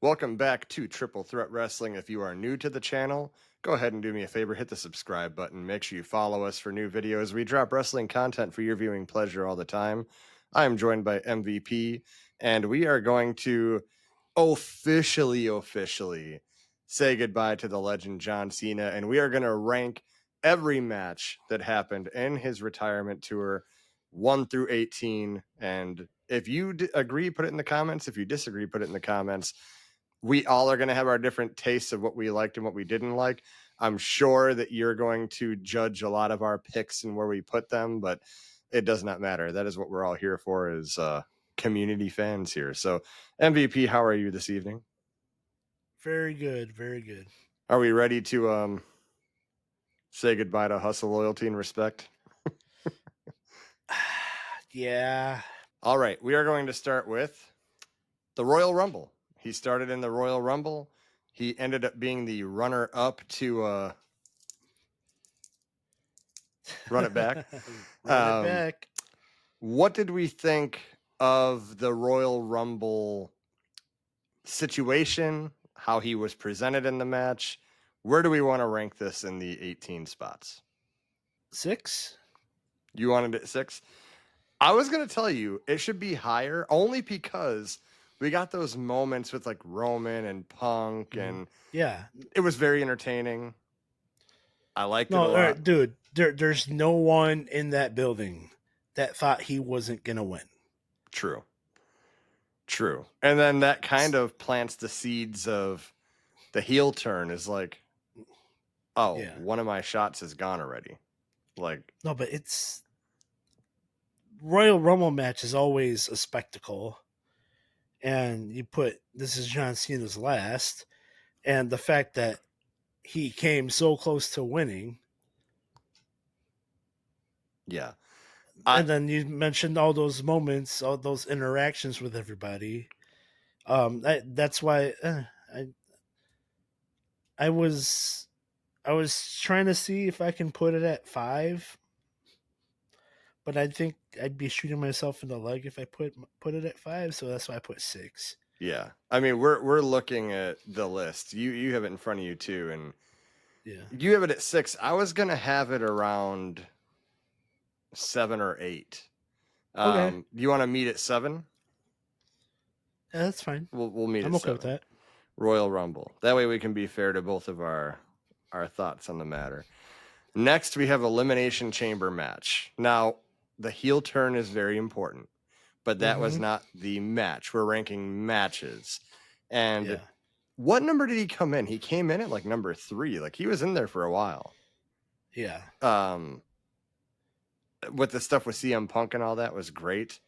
Welcome back to Triple Threat Wrestling. If you are new to the channel, go ahead and do me a favor, hit the subscribe button. Make sure you follow us for new videos. We drop wrestling content for your viewing pleasure all the time. I am joined by MVP, and we are going to officially say goodbye to the legend John Cena, and we are going to rank every match that happened in his retirement tour, 1 through 18. And if you agree, put it in the comments. If you disagree, put it in the comments. We all are going to have our different tastes of what we liked and what we didn't like. I'm sure that you're going to judge a lot of our picks and where we put them, but it does not matter. That is what we're all here for, is community fans here. So, MVP, how are you this evening? Very good, very good. Are we ready to say goodbye to hustle, loyalty, and respect? Yeah. All right, we are going to start with the Royal Rumble. He started in the Royal Rumble. He ended up being the runner-up to run it back. Run it back. What did we think of the Royal Rumble situation, how he was presented in the match? Where do we want to rank this in the 18 spots? 6? You wanted it 6? I was going to tell you it should be higher, only because we got those moments with like Roman and Punk, and yeah, it was very entertaining. I liked it a lot. Dude, there's no one in that building that thought he wasn't gonna win. True. And then that kind of plants the seeds of the heel turn, is like, oh, yeah, one of my shots is gone already. Like, no, but it's Royal Rumble match is always a spectacle. And you put this is John Cena's last, and the fact that he came so close to winning. Yeah. And then you mentioned all those moments, all those interactions with everybody. That's why I was trying to see if I can put it at 5, but I think I'd be shooting myself in the leg if I put it at 5. So that's why I put 6. Yeah, I mean we're looking at the list. You have it in front of you too, and yeah, you have it at 6. I was gonna have it around 7 or 8. Okay. Do you want to meet at 7? Yeah, that's fine. We'll meet. I'm at okay 7. with that. Royal Rumble. That way we can be fair to both of our thoughts on the matter. Next, we have Elimination Chamber match. Now, the heel turn is very important, but that was not the match. We're ranking matches. And what number did he come in? He came in at like number 3. Like, he was in there for a while. Yeah. With the stuff with CM Punk and all that was great.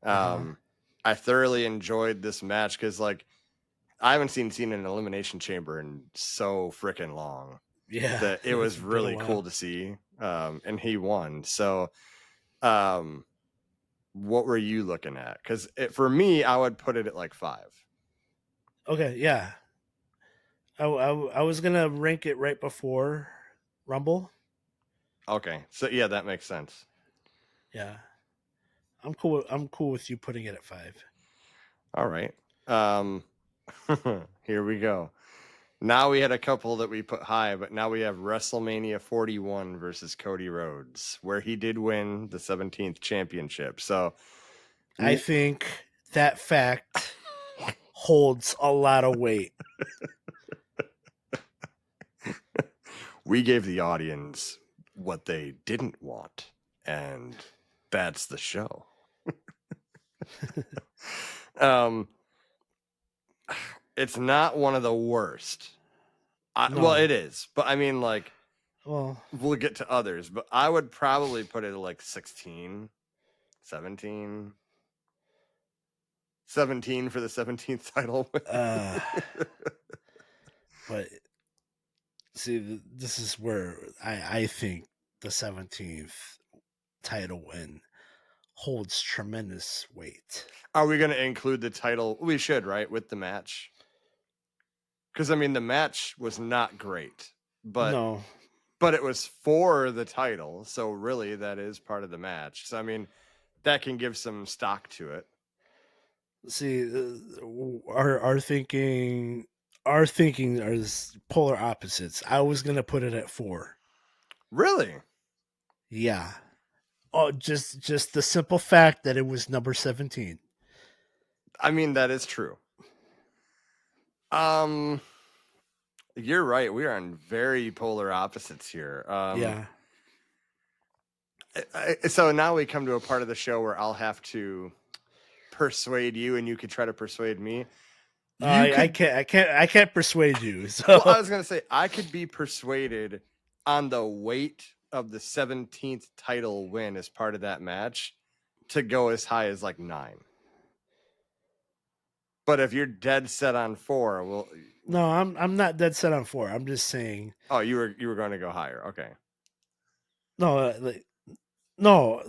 I thoroughly enjoyed this match because, like, I haven't seen Cena in an Elimination Chamber in so freaking long. Yeah. That it was really cool to see. And he won. So, what were you looking at? Because for me, I would put it at like 5. Okay, yeah. I was gonna rank it right before Rumble. Okay, so yeah, that makes sense. Yeah, I'm cool. I'm cool with you putting it at 5. All right. Here we go. Now we had a couple that we put high, but now we have WrestleMania 41 versus Cody Rhodes, where he did win the 17th championship. So I think that fact holds a lot of weight. We gave the audience what they didn't want, and that's the show. It's not one of the worst. No. Well, it is, but I mean, like, we'll get to others, but I would probably put it at like 16, 17. 17 for the 17th title. But see, this is where I think the 17th title win holds tremendous weight. Are we going to include the title? We should, right, with the match? Because, I mean, the match was not great, but it was for the title, so really that is part of the match. So, I mean, that can give some stock to it. See, our thinking, our thinking is polar opposites. I was gonna put it at 4. Really? Yeah. Oh, just the simple fact that it was number 17. I mean, that is true. Um, you're right. We are on very polar opposites here. Yeah. So now we come to a part of the show where I'll have to persuade you, and you could try to persuade me. You I could. can't I can't persuade you. Well, I So was gonna say I could be persuaded on the weight of the 17th title win as part of that match to go as high as like 9. But if you're dead set on 4, well, no, I'm not dead set on 4. I'm just saying oh, you were going to go higher. Okay, no, no,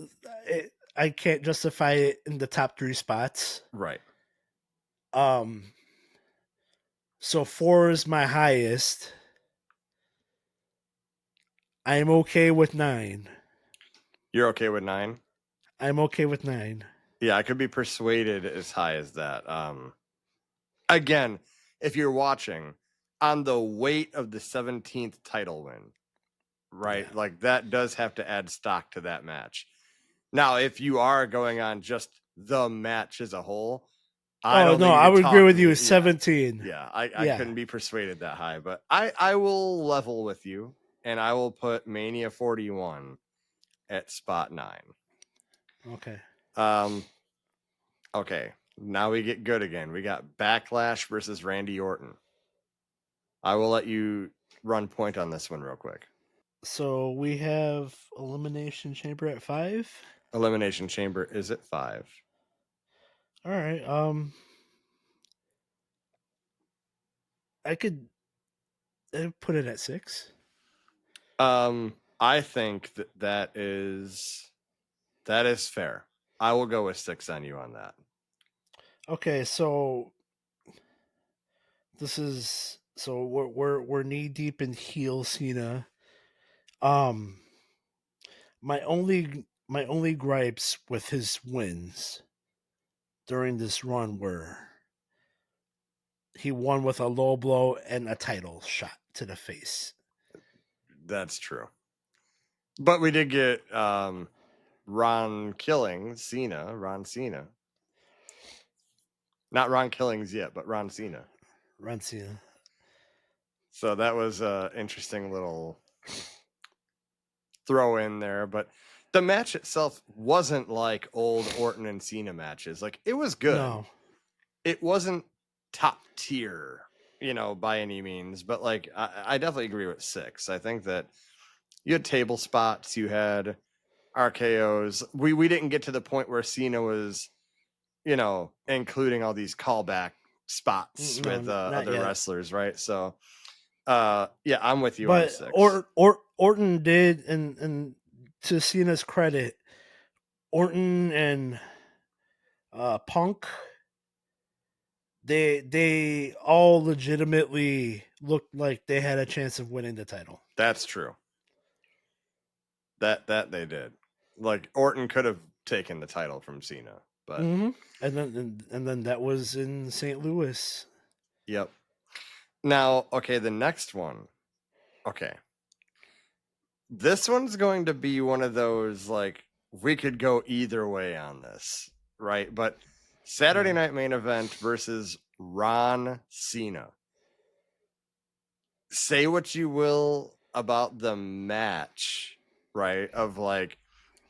I can't justify it in the top 3 spots. right. Um, so 4 is my highest. I'm okay with 9. You're okay with 9? I'm okay with 9. Yeah, I could be persuaded as high as that. Again, if you're watching on the weight of the 17th title win, Yeah. right? Like that does have to add stock to that match. Now, if you are going on just the match as a whole, I Oh don't no, think you I could would agree talk with you. me. Yeah, 17. yeah. I Yeah. couldn't be persuaded that high, but I will level with you, and I will put Mania 41 at spot 9. Okay. Um, okay. Now we get good again. We got Backlash versus Randy Orton. I will let you run point on this one real quick. So we have Elimination Chamber at 5. Elimination Chamber is at 5. All right. I could put it at 6. I think that is fair. I will go with 6 on you on that. Okay, so this is so we're knee deep in heel Cena. Um, my only gripes with his wins during this run were he won with a low blow and a title shot to the face. That's true. But we did get Ron Cena. Not Ron Killings yet, but Ron Cena. Run Cena. So that was a interesting little throw in there, but the match itself wasn't like old Orton and Cena matches. Like it was good. No. It wasn't top tier, by any means, but like I definitely agree with 6. I think that you had table spots, you had RKOs. We didn't get to the point where Cena was, including all these callback spots No, with not other yet. wrestlers, right? So yeah, I'm with you on But 6. Orton did, and to Cena's credit, Orton and Punk, they all legitimately looked like they had a chance of winning the title. That's true. That they did. Like Orton could have taken the title from Cena, but Mm-hmm. And then that was in St. Louis. yep. Now, okay, the next one. Okay. This one's going to be one of those like we could go either way on this, right? But Saturday Yeah. Night Main Event versus Ron Cena. Say what you will about the match, right? Of like,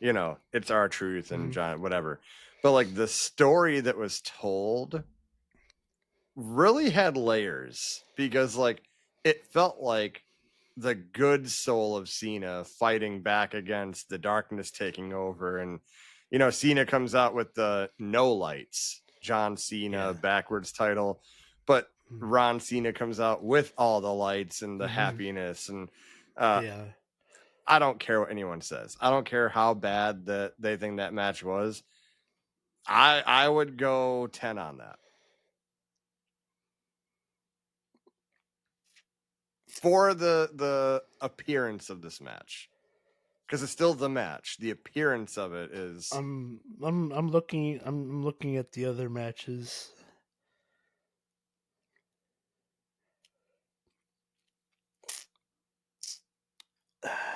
it's our truth and Mm-hmm. John, whatever. But like the story that was told really had layers because like it felt like the good soul of Cena fighting back against the darkness taking over. And, Cena comes out with the no lights, John Cena Yeah. backwards title, but Ron Cena comes out with all the lights and the Mm-hmm. happiness. And uh, Yeah. I don't care what anyone says. I don't care how bad that they think that match was. I would go 10 on that. For the appearance of this match. Because it's still the match. The appearance of it is. I'm looking at the other matches.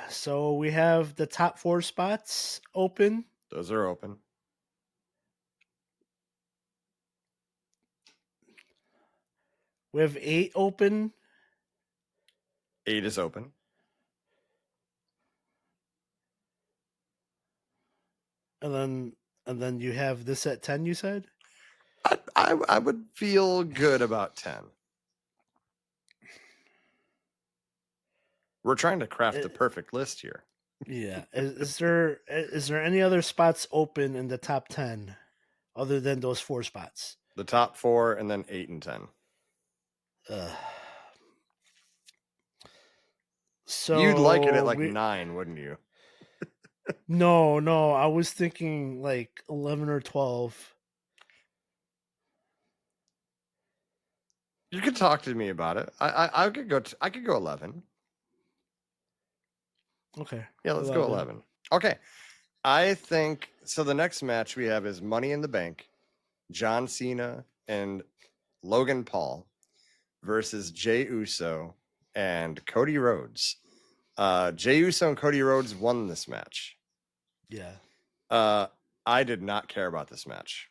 So we have the top 4 spots open. Those are open. We have 8 open. 8 is open. And then you have this at 10, you said? I would feel good about 10. We're trying to craft the perfect list here. Yeah. Is there any other spots open in the top 10 other than those 4 spots? The top 4 and then 8 and 10. So you'd like it at like 9, wouldn't you? No, I was thinking like 11 or 12. You could talk to me about it. I could go. I could go 11. Okay. Yeah, let's go 11. Okay. I think so. The next match we have is Money in the Bank, John Cena and Logan Paul versus Jey Uso and Cody Rhodes. Jey Uso and Cody Rhodes won this match. Yeah. I did not care about this match,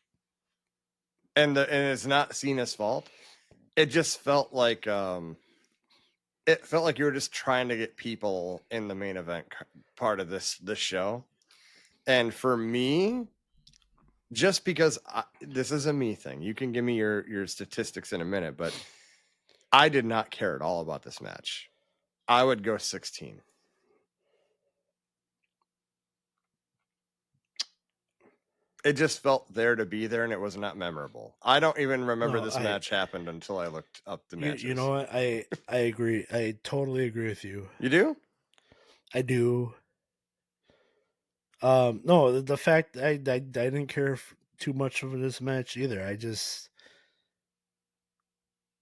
and it's not Cena's fault. It just felt like you were just trying to get people in the main event part of this show. And for me, just because this is a me thing, you can give me your statistics in a minute, but I did not care at all about this match. I would go 16. It just felt there to be there, and it was not memorable. I don't even remember this match happened until I looked up the matches. You know what? I agree. I totally agree with you. You do? I do. No, the fact I didn't care too much of this match either. I just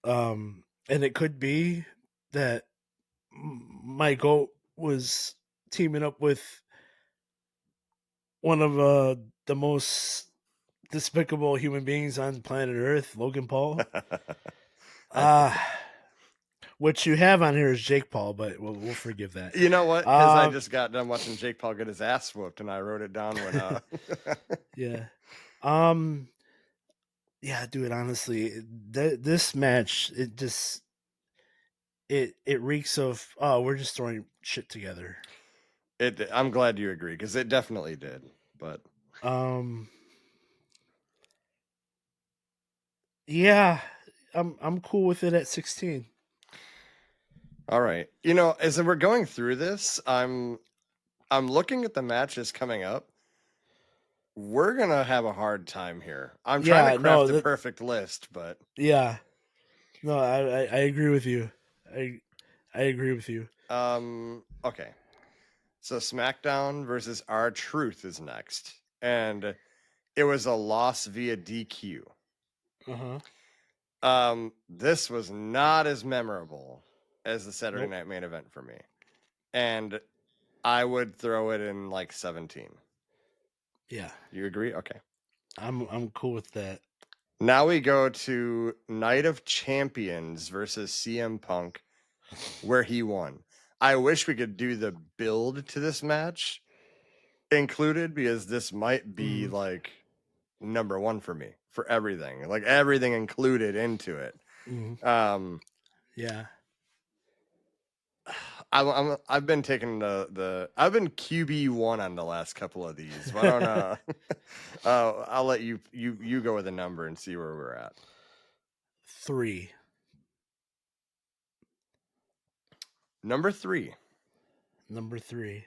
and it could be that my goat was teaming up with one of the most despicable human beings on planet Earth, Logan Paul. What you have on here is Jake Paul, but we'll forgive that. You know what? Because I just got done watching Jake Paul get his ass whooped, and I wrote it down when. Yeah. Yeah, dude. Honestly, this match it reeks of we're just throwing shit together. I'm glad you agree because it definitely did. But yeah, I'm cool with it at 16. All right. You know, as we're going through this, I'm looking at the matches coming up. We're gonna have a hard time here. I'm trying to craft the perfect list, but yeah, no, I agree with you. I agree with you. Okay. So SmackDown versus R-Truth is next, and it was a loss via DQ. This was not as memorable as the Saturday Night Main Event for me, and I would throw it in like 17. Yeah. You agree? Okay. I'm cool with that. Now we go to Night of Champions versus CM Punk, where he won. I wish we could do the build to this match included, because this might be like number 1 for me for everything, like everything included into it. Yeah. I've been taking I've been QB1 on the last couple of these. Why don't I'll let you go with a number and see where we're at. 3. Number 3. Number 3.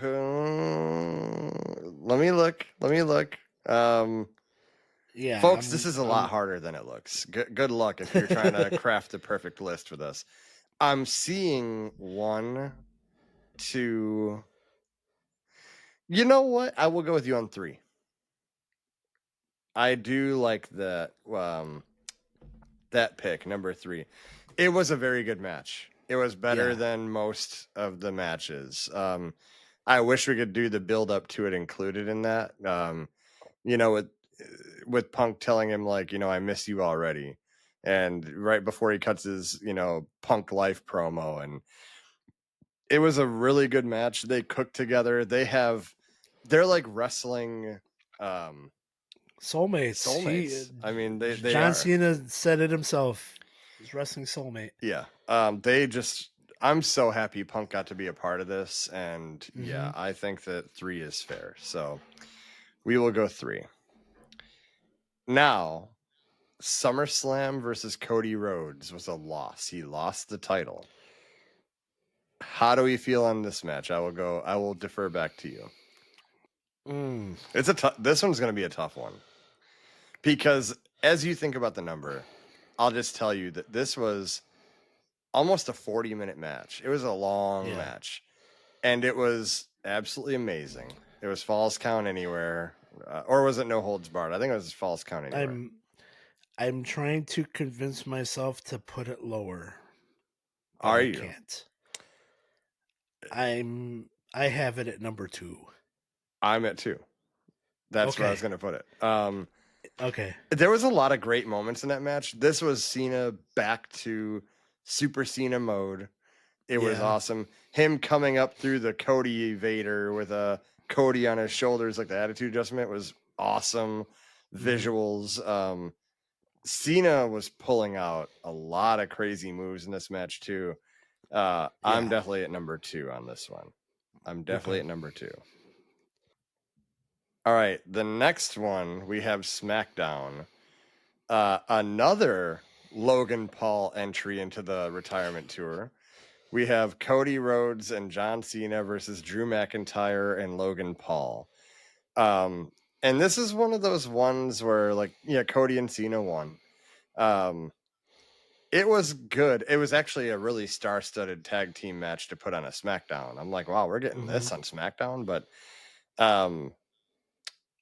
Let me look. Yeah, folks, this is a lot harder than it looks. Good luck if you're trying to craft the perfect list for this. I'm seeing 1, 2. You know what? I will go with you on 3. I do like that pick, number 3. It was a very good match. It was better Yeah. than most of the matches. I wish we could do the build up to it included in that. You know, with Punk telling him like, you know, I miss you already, and right before he cuts his, you know, Punk Life promo, and it was a really good match. They cook together. They're like wrestling Soulmates. I mean, they John are. Cena said it himself. His wrestling soulmate. Yeah. I'm so happy Punk got to be a part of this, and yeah, I think that 3 is fair. So we will go 3. Now, SummerSlam versus Cody Rhodes was a loss. He lost the title. How do we feel on this match? I will defer back to you. It's this one's going to be a tough one. Because as you think about the number, I'll just tell you that this was almost a 40-minute match. It was a long match. And it was absolutely amazing. It was Falls Count Anywhere. Or was it No Holds Barred? I think it was Falls Count Anywhere. I'm trying to convince myself to put it lower. But Are I you? can't. I have it at number 2. I'm at 2. That's where I was going to put it. Okay. There was a lot of great moments in that match. This was Cena back to Super Cena mode. It was awesome. Him coming up through the Cody Vader with a Cody on his shoulders, like the attitude adjustment, was awesome. Visuals. Cena was pulling out a lot of crazy moves in this match too. I'm definitely at number 2 on this one. I'm definitely at number 2. All right, the next one we have SmackDown. Another Logan Paul entry into the retirement tour. We have Cody Rhodes and John Cena versus Drew McIntyre and Logan Paul. And this is one of those ones where, like, yeah, Cody and Cena won. It was good. It was actually a really star-studded tag team match to put on a SmackDown. I'm like, wow, we're getting this on SmackDown. But,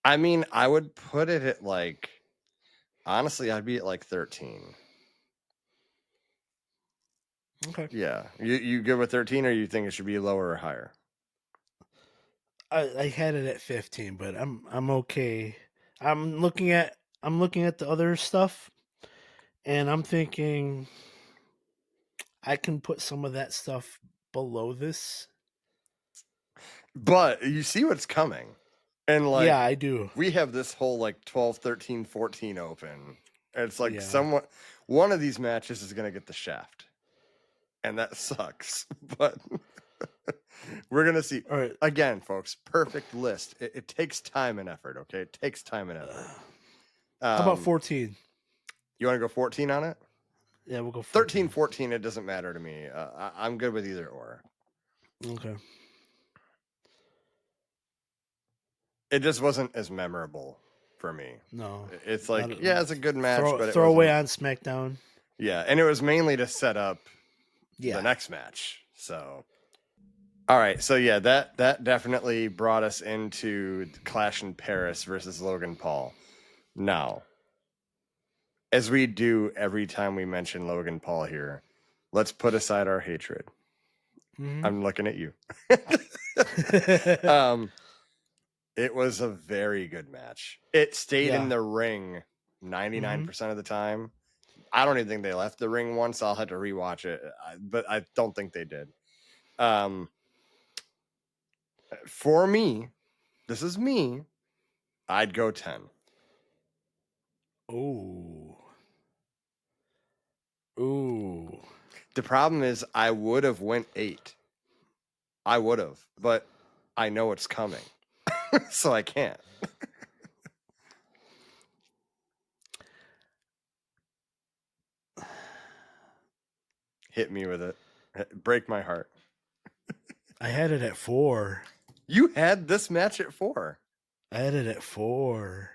I mean, I would put it at like, honestly, I'd be at like 13. Okay. Yeah. You good with 13, or you think it should be lower or higher? I had it at 15, but I'm okay. I'm looking at the other stuff, and I'm thinking I can put some of that stuff below this. But you see what's coming. And like, I do. We have this whole like 12, 13, 14 open. And it's like Yeah. one of these matches is going to get the shaft. And that sucks. But we're going to see. All right. Again, folks, perfect list. It takes time and effort, okay? It takes time and effort. How about 14? You want to go 14 on it? Yeah, we'll go 14. 14, it doesn't matter to me. I'm good with either or. Okay. It just wasn't as memorable for me. No. It's like, yeah, it's a good match, but it throw away wasn't... on SmackDown. Yeah, and it was mainly to set up the next match. So, all right, so yeah, that definitely brought us into Clash in Paris versus Logan Paul. Now, as we do every time we mention Logan Paul here, let's put aside our hatred. I'm looking at you. It was a very good match. It stayed in the ring 99% of the time. I don't even think they left the ring once. I'll have to rewatch it, but I don't think they did. For me, this is me, I'd go 10. Ooh. The problem is I would have went 8. I would have, but I know it's coming. So I can't. Hit me with it. Break my heart. I had it at 4. You had this match at 4. I had it at 4.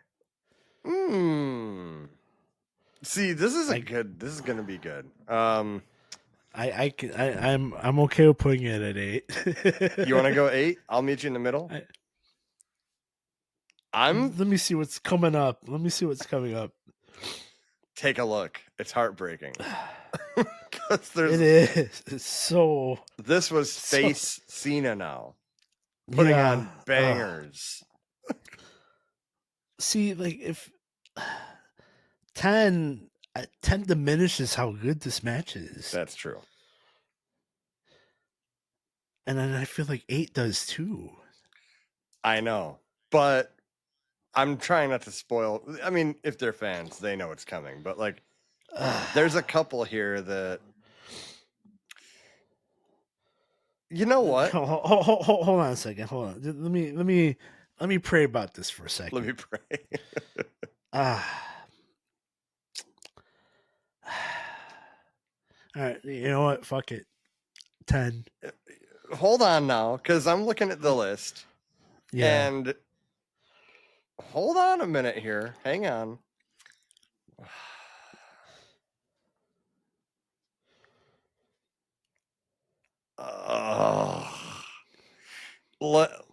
See, this is this is gonna be good. I'm okay with putting it at 8. You want to go 8? I'll meet you in the middle. Let me see what's coming up. Take a look. It's heartbreaking. Because It is. It's so. this was So- face Cena now, putting on bangers. See, like if 10, 10 diminishes how good this match is, That's true. and then I feel like 8 does too. I know, but I'm trying not to spoil. I mean, if they're fans, they know it's coming. But like, there's a couple here that, you know what? Hold on a second. Hold on. Let me pray about this for a second. Let me pray. Ah. All right. You know what? Fuck it. 10. Hold on now, because I'm looking at the list. Yeah. And hold on a minute here. Hang on.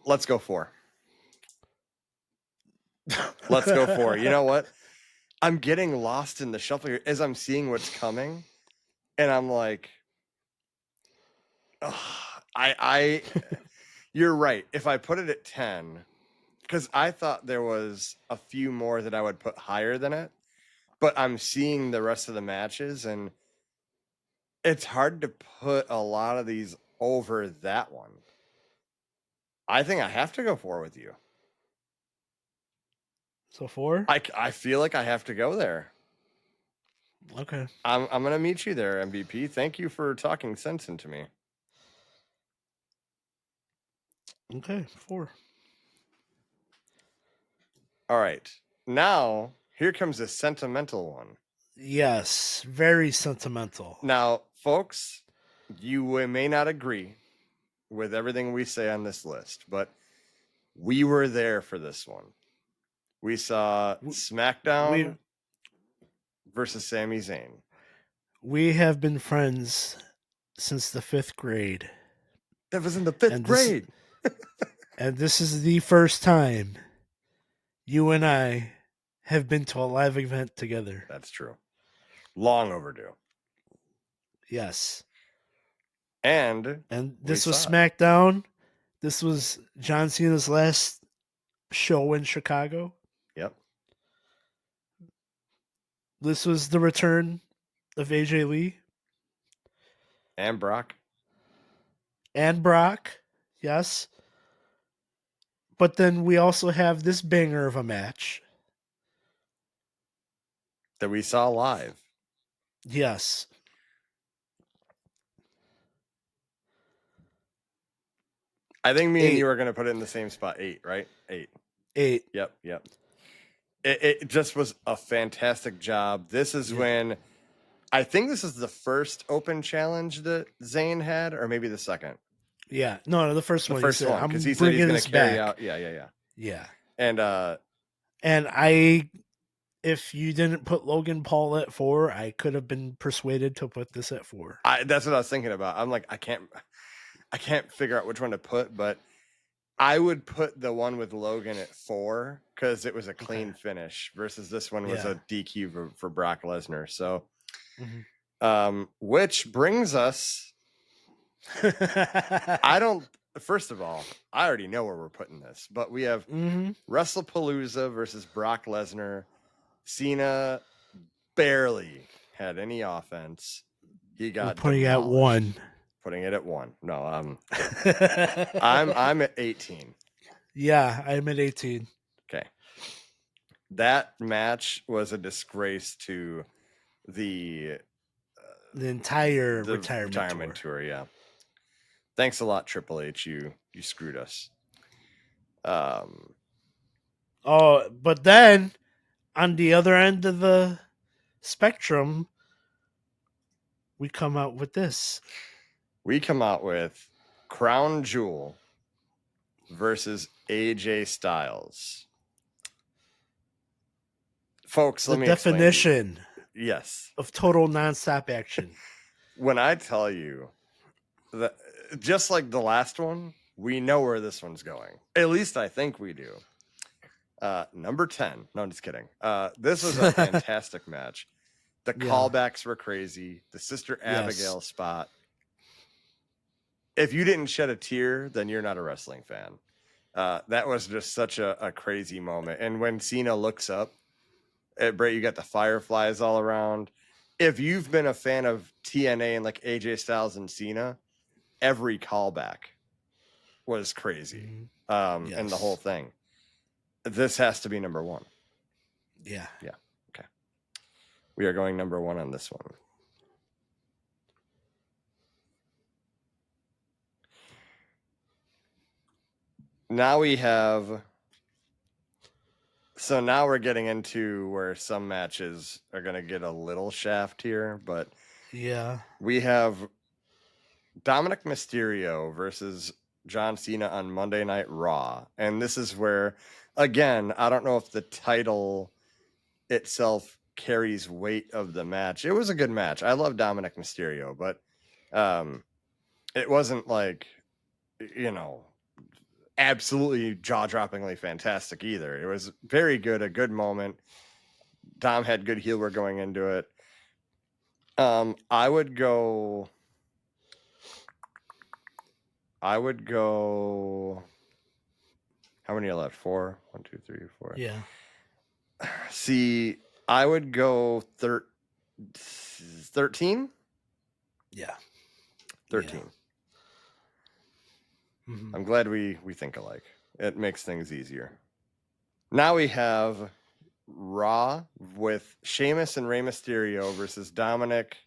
Let's go 4. Let's go 4. You know what? I'm getting lost in the shuffle here as I'm seeing what's coming, and I'm like, you're right. If I put it at 10, because I thought there was a few more that I would put higher than it, but I'm seeing the rest of the matches, and it's hard to put a lot of these over that one. I think I have to go 4 with you. So 4? I feel like I have to go there. Okay. I'm gonna meet you there, MVP. Thank you for talking sense into me. Okay. 4. All right. Now, here comes a sentimental one. Yes. Very sentimental. Now, folks, you may not agree with everything we say on this list, but we were there for this one. We saw SmackDown versus Sami Zayn. We have been friends since the 5th grade. That was in the 5th grade. And this is the first time you and I have been to a live event together. That's true. Long overdue. Yes. And this was SmackDown. This was John Cena's last show in Chicago. Yep. This was the return of AJ Lee. And Brock. And Brock. Yes. But then we also have this banger of a match That we saw live. Yes. I think me and you are going to put it in the same spot. 8, right? 8. 8. Yep. It just was a fantastic job. This is when I think this is the first open challenge that Zayn had, or maybe the second. Yeah. No, the first one. The first one, because he said he's going to carry out. Yeah. And if you didn't put Logan Paul at 4, I could have been persuaded to put this at 4. That's what I was thinking about. I'm like, I can't figure out which one to put, but I would put the one with Logan at 4 because it was a clean finish versus this one was a DQ for Brock Lesnar. So, which brings us. First of all, I already know where we're putting this, but we have WrestlePalooza versus Brock Lesnar. Cena barely had any offense. He got putting it at demolished. 1. Putting it at 1. No, I'm at 18. Yeah, I'm at 18. Okay. That match was a disgrace to the entire retirement tour. Yeah. Thanks a lot, Triple H. You screwed us. But then on the other end of the spectrum, we come out with this. We come out with Crown Jewel versus AJ Styles. Folks, let me definition of total nonstop action. When I tell you that, just like the last one, we know where this one's going. At least I think we do. Number 10. No, I'm just kidding. This was a fantastic match. The callbacks were crazy. The Sister Abigail spot. If you didn't shed a tear, then you're not a wrestling fan. That was just such a crazy moment. And when Cena looks up, you got the fireflies all around. If you've been a fan of TNA and like AJ Styles and Cena, every callback was crazy. And the whole thing. This has to be number one. Yeah. Okay. We are going number one on this one. Now we have. So now we're getting into where some matches are going to get a little shaft here, but we have Dominic Mysterio versus John Cena on Monday Night Raw. And this is where, again, I don't know if the title itself carries weight of the match. It was a good match. I love Dominic Mysterio, but it wasn't like, absolutely jaw-droppingly fantastic either. It was very good, a good moment. Dom had good heel work going into it. I would go. How many are left? 4? 1, 2, 3, 4. Yeah. See, I would go 13. Yeah. 13. Yeah. Mm-hmm. I'm glad we think alike. It makes things easier. Now we have Raw with Sheamus and Rey Mysterio versus Dominic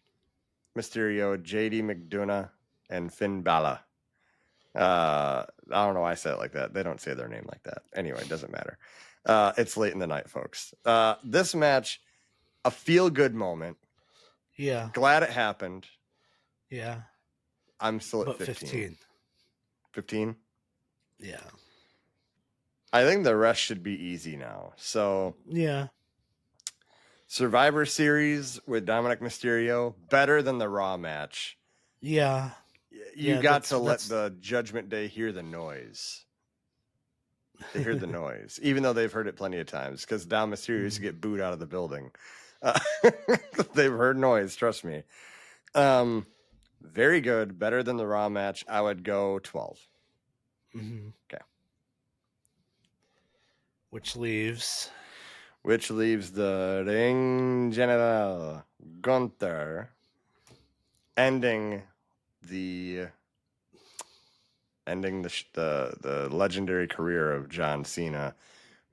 Mysterio, JD McDonough, and Finn Balor. I don't know why I said it like that. They don't say their name like that. Anyway, it doesn't matter. It's late in the night, folks. This match, a feel-good moment. Yeah. Glad it happened. Yeah. I'm still at 15. 15? Yeah. I think the rest should be easy now. So, yeah. Survivor Series with Dominic Mysterio, better than the Raw match. Yeah. You got to let the Judgment Day hear the noise. They heard the noise, even though they've heard it plenty of times, because Dom Mysterio used to get booed out of the building. They've heard noise, trust me. Very good, better than the Raw match. I would go 12. Mm-hmm. Okay. Which leaves the Ring General Gunther ending the legendary career of John Cena,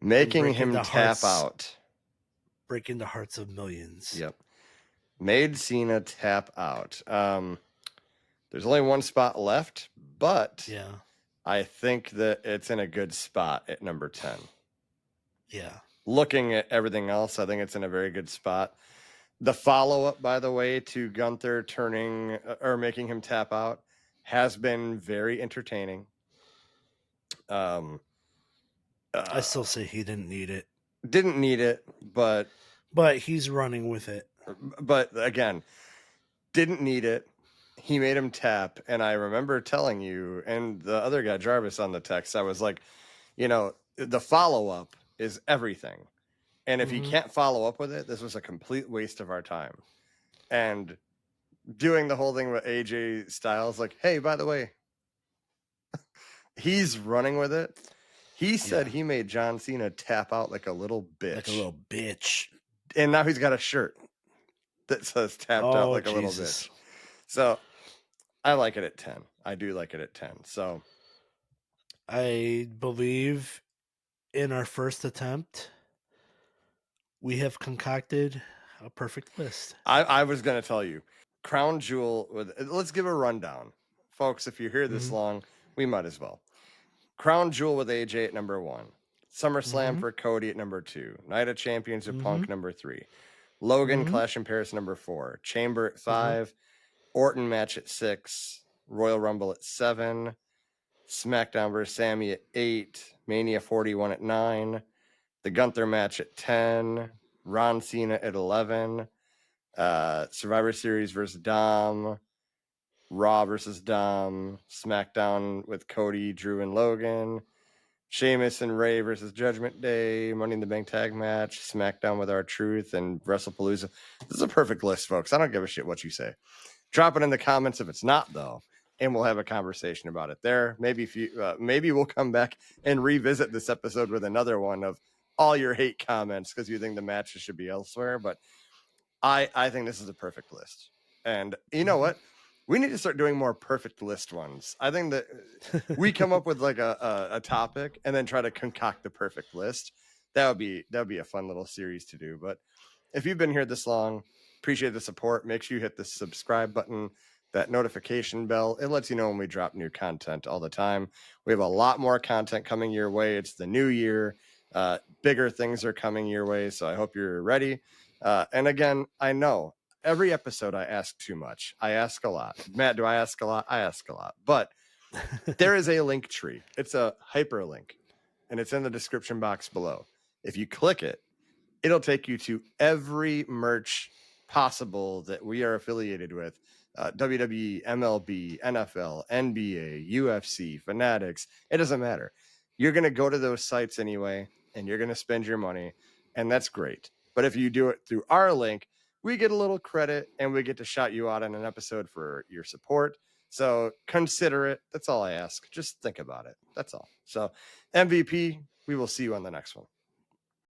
making him tap out. Breaking the hearts of millions. Yep. Made Cena tap out. There's only one spot left, but I think that it's in a good spot at number 10. Yeah. Looking at everything else, I think it's in a very good spot. The follow-up, by the way, to Gunther turning or making him tap out has been very entertaining. I still say he didn't need it. Didn't need it, but he's running with it. But again, didn't need it. He made him tap, and I remember telling you and the other guy, Jarvis, on the text, I was like, the follow-up is everything. And if you can't follow up with it, this was a complete waste of our time. And doing the whole thing with AJ Styles, like, hey, by the way, he's running with it. He said he made John Cena tap out like a little bitch. And now he's got a shirt that says tapped out like a little bitch. So I like it at 10. I do like it at 10. So I believe in our first attempt, we have concocted a perfect list. I was going to tell you, Crown Jewel, let's give a rundown. Folks, if you're here this long, we might as well. Crown Jewel with AJ at number 1. SummerSlam for Cody at number 2. Night of Champions with Punk number 3. Logan Clash in Paris number 4. Chamber at 5. Orton match at 6. Royal Rumble at 7. SmackDown vs. Sami at 8. Mania 41 at 9. The Gunther match at 10. Ron Cena at 11. Survivor Series versus Dom. Raw versus Dom. SmackDown with Cody, Drew, and Logan. Sheamus and Ray versus Judgment Day, Money in the Bank tag match, SmackDown with R-Truth, and WrestlePalooza. This is a perfect list, folks. I don't give a shit what you say. Drop it in the comments if it's not, though, and we'll have a conversation about it there. Maybe we'll come back and revisit this episode with another one of all your hate comments because you think the matches should be elsewhere. But I think this is a perfect list. And you know what? We need to start doing more perfect list ones. I think that we come up with like a topic and then try to concoct the perfect list. That would be a fun little series to do. But if you've been here this long, appreciate the support. Make sure you hit the subscribe button, that notification bell. It lets you know when we drop new content all the time. We have a lot more content coming your way. It's the new year. Bigger things are coming your way. So I hope you're ready. And again, I know every episode I ask too much. I ask a lot. Matt, do I ask a lot? I ask a lot. But there is a link tree. It's a hyperlink, and it's in the description box below. If you click it, it'll take you to every merch possible that we are affiliated with. WWE, MLB, NFL, NBA, UFC, Fanatics. It doesn't matter. You're going to go to those sites anyway, and you're going to spend your money, and that's great. But if you do it through our link, we get a little credit, and we get to shout you out on an episode for your support. So consider it. That's all I ask. Just think about it. That's all. So MVP, we will see you on the next one.